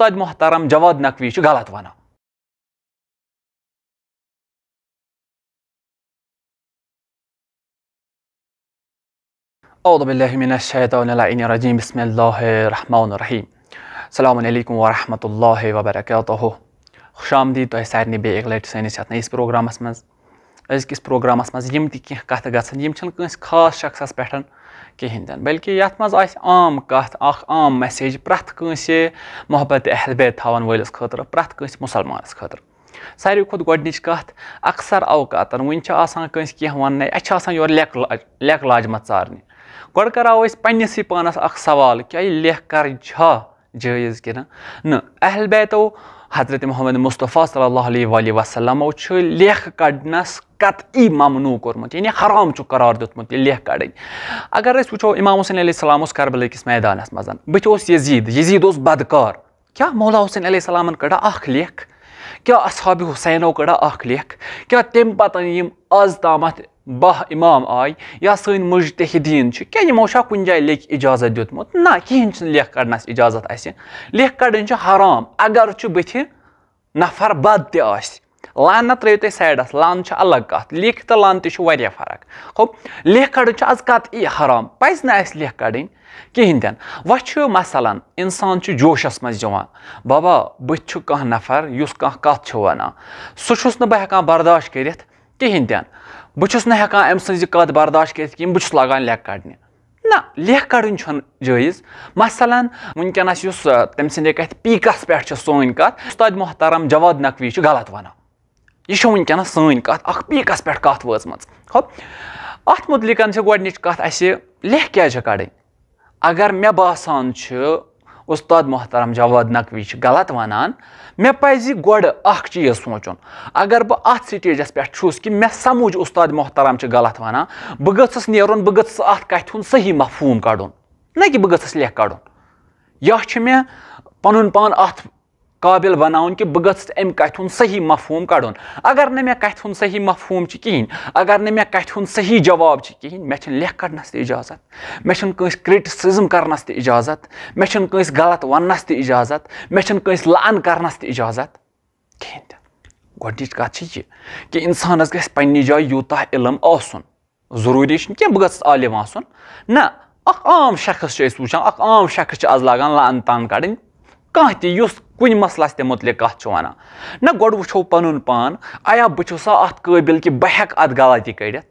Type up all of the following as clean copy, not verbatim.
उस्ताद मोहतरम जवाद नकवी गलत वनान। औज़ु बिल्लाहि मिनश शैतानिर रजीम बिस्मिल्लाहिर रहमानिर रहीम। अस्सलामु अलैकुम व रहमतुल्लाहि व बरकातुहू। खुशामदीद तोह सारनी बे एक लट सैनिस यथ नयिस प्रोग्रामस मज। अजकिस प्रोग्रामस मज यम ति कह कथ गछन यम छन कंस खास शख्सस पेठन कहिन तन, बल्कि यथ मज आस आम कथ अख आम मैसेज प्रथ कंसे मोहब्बत अहल बैत थावन वलिस खतर, प्रथ कंस मुसलमानस खतर। सारी खुद गोडनिच कथ अक्सर अवकातन वन छ आसान कंस कह वन अछ आसान योर लेक लाजमत चारने। गोड कराओ अस पन्निसै पानस अख सवाल क्या लेख कर जायज़ कि न। अहल बैतो हजरत मोहम्मद मुस्तफ़ा सल्लल्लाहु अलैहि वसल्लम लेख कड़नस कतई ममनू कोरमुत, यानी हराम करार दितमुत लेख कड़न। अगर अस वुचो इमाम हुसैन अलैहिस्सलाम करबला किस मैदानस मज बत यजीद बदकार, क्या मौला हुसैन अलैहिस्सलामन कड़ा अख लेख, क्या असहाब हुसैनो कड़ा अख लेख, क्या तम पतन यम आज तामत 12 इमाम आय या सन मुज्तहिदीन क्या यमो कुन जाय लेख इजाजत दितमुत ना कहीं लेख कड़नस इजाजत आसे। लेख कड़न हराम अगर बथ नफर बद त लान त्रो तुम साइडस, लान अलग कत, लेख तो लान तह फर्क। हो लेख कड़न आज कतई हराम, पज ना लेख कड़न कहीं तन। वो मसलन इंसान जोशस मज जवान, बाबा बथ कह नफर युस कह कत वनान सह बह हेकान बर्दाश्त करित कहीं तन, बहुत ना हेकान अम सज कत बर्दाश्त करित कहीं, बहुत लगान लेख कड़ने ना। लेख कड़न जायज़। मसलन वनकस तम सद कत पीकस पे सोन कत उस्ताद मोहतरम जवाद नकवी गलत वनान, यह वनकस सन कत अख पीकस पे कत वचम। हो अत मुतलिक गोडनिच कत लेख क्या कड़न। अगर मे बासान उस्ताद मोहतरम जवाद नकवी गलत वनान, मे पज गोड अख चीज सोचुन। अगर बह अत स्टेजस पे कि मे समझ उस्ताद मोहतरम गलत वनान, बह गस नेरुन, बह गस अत कथ हुंद सही मफहूम कड़ुन, ना कि बह गस लेख कड़ुन। यह मे पनुन पान अत काबिल बनाउन कि बह गस अम कथ हुंद सही मफहूम कड़ुन। अगर न मे कथ हुंद सही मफहूम कहीं, अगर न मे कथ हुंद सही जवाब कहीं, मे लेख कड़नस इजाजत, मे कंस क्रिटिसिज्म करनस इजाजत, मे कंस गलत वनस इजाजत, मे कंस लान करनस इजाजत कहीं। गोडनिच कथ कि इंसानस गस पन्नी जाय यूता इल्म आसुन, जरूरी क्या बह गस आलिम आसुन ना। अख आम शख्स वुचान, अख आम शख्स आज लागान लान तान कड़न कह कुन मसलस ते मुतलिक कत वनान ना। गोड वुचो पनुन पान आया बह सा अत काबिल कि बह हेक अत गलती कड़ित,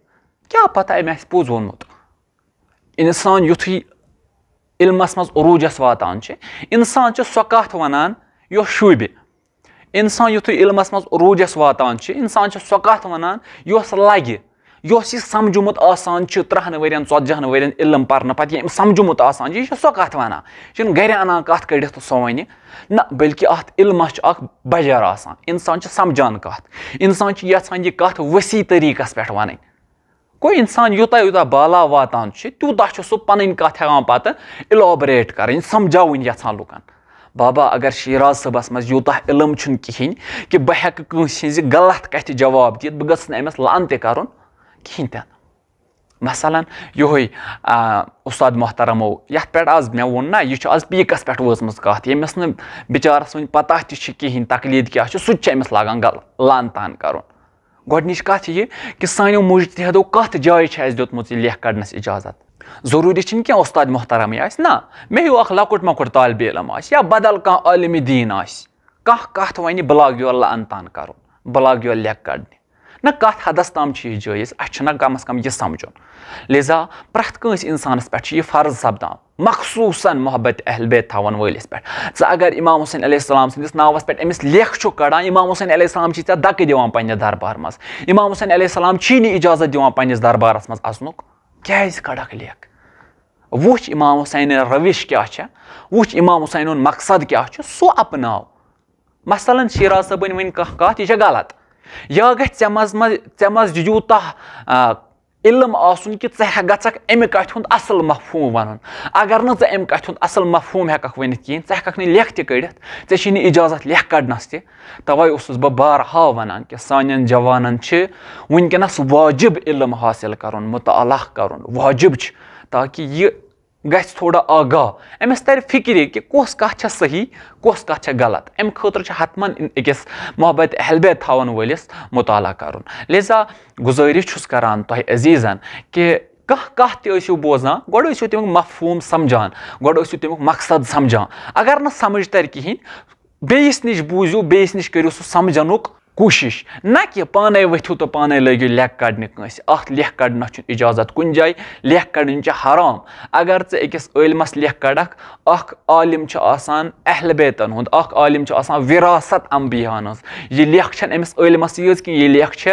क्या पता अम पोज वोनमुत। इंसान युथी इल्मस मज उरूजस वातान इंसान सो कत वनान यो शुबे। इंसान युथी इल्मस मज उरूजस वातान इंसान सो कत वनान योस लगे, योस यह समझुमुत आसान 30 वरियन 40 वरियन इल्म पर्न पत यम समझुमुत आसान यह सो कत वनान, यह गर अनान कत कड़ित तो सो वन ना, बल्कि अत इल्मस अख बजर आसान। इंसान समझान कत, इंसान यछान यह कत वसी तरीकस पे वन। कोई इंसान यूता यूता बाला वातान तूता सह पन कत हेकान पत इलाबरेट कर समझावन यछान लुकन। बाबा अगर शीराज सबस मज यूता इल्म कहीं कि बह हेक कंस गलत कथ जवाब दित, बह गस अमस लान ते करुन कहीं तन। मसलन योहै उस्ताद मोहतरमो यथ पे आज मे वोन ना, यह आज पीकस पे वचम कत, यमस न बिचारस वन पता कहीं तकलीद क्या सह अमस लागान लान तान करुन। गोडनिच कथ यह कि सानो मुज्तहिदो कत जाय दितमुत लेख कड़नस इजाजत। जरूरी क्या उस्ताद मोहतरम ना, मे हूँ अख लकुट मकुट तालिब इल्म या बदल कह आलिम दीन कह कत वन बह लाग योर लान तान करुन, बह लाग योर लेख कड़ने ना। कत हदस ताम जायज़, अ कम अज कम यह समझुन। लिजा प्रथ कंस इंसानस पे यह फर्ज सपदान मखसूसन मोहब्बत अहल बैत थावन वलिस पे। अगर इमाम हुसैन अलैहिस्सलाम सदिस नावस पे अमिस लेख कड़ान, इमाम हुसैन अलैहिस्सलाम दक दिवान पन्ने दरबार मज, इमाम हुसैन अलैहिस्सलाम नी इजाजत दिवान पन्निस दरबारस मज अचनुक, क्या कड़क लेख। वुच इमाम हुसैन रविश क्या, वुच इमाम हुसैन मकसद क्या सो अपनाव। मसलन शीराज सबन वन कह यह गलत, या गे मज यूता इल्म आसुन कि गक अमि कथ हुंद असल मफहूम वन। अगर न अमि कथ हुंद असल मफहूम हेकक वन कहीं, हेकक लेख त कड़ित, ऐ इजाजत लेख कड़नस त। तवै उसुस बह बारहा वनान कि सान जवानन वनकस वाजिब इल्म हासिल करुन, मुताला करुन वाजिब, ताकि यह गछ थोड़ा आगाह अमिस तर फिक्र कि कस कथ सही कस कथ गलत अम खतर हतमन अकिस मोहब्बत अहलबैत थावन वलिस मुताला करुन लिहाजा गुजारिश करान तुह अजीजन कि कह तू बोजान गोड़ तमिक मफहूम समझान गोड़ तमिक मकसद समझान अगर न समझ तर कहें बेस निश बूझू बेस निश करू सह समझनुक कोशिश ना कि पाने वथु तो पाने लगे लेख कड़ने कंस अत लेख कड़ना इजाजत कुन जाय लेख कड़न हराम अगर ऐ अकिस आलिमस लेख कड़क अख आलिम आसान अहल बैतन हुंद अख आलिम आसान विरासत अंबियान यह लेख अमिस आलिमस यज कि यह लेख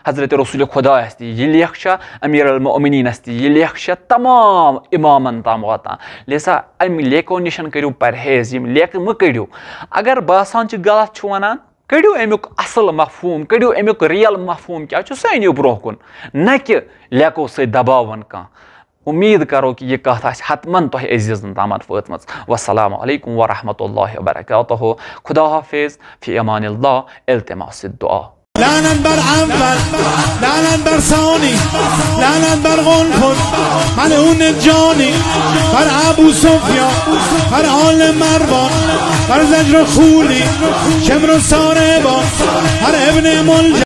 हजरत रसूल खुदा यह लेख अमीर अल मोमिनीन यह लेख तमाम इमामन ताम वातान लिहाजा अम लेखो निशन करू परहेज यम लेख म कड़ियो अगर बासान गलत वनान कड़ियो अमुक असल मफहूम कड़ियो अमुक रियल मफहूम क्या सह अनियो ब्रोह कुन न कि लेखो सत दबावन कह उम्मीद करो कि यह कथ हतमन तुह अजीजन तामत वातम वस्सलामु अलैकुम वरहमतुल्लाहि वबरकातुहू खुदा हाफिज फी अमानिल्लाह इल्तिमास दुआ لعنت بر اول لعنت بر ثانی لعنت بر غلفون ملعون جانی بر ابو سفیان بر آل مروان بر زجر خولی شمر و ساربان بر ابن ملجم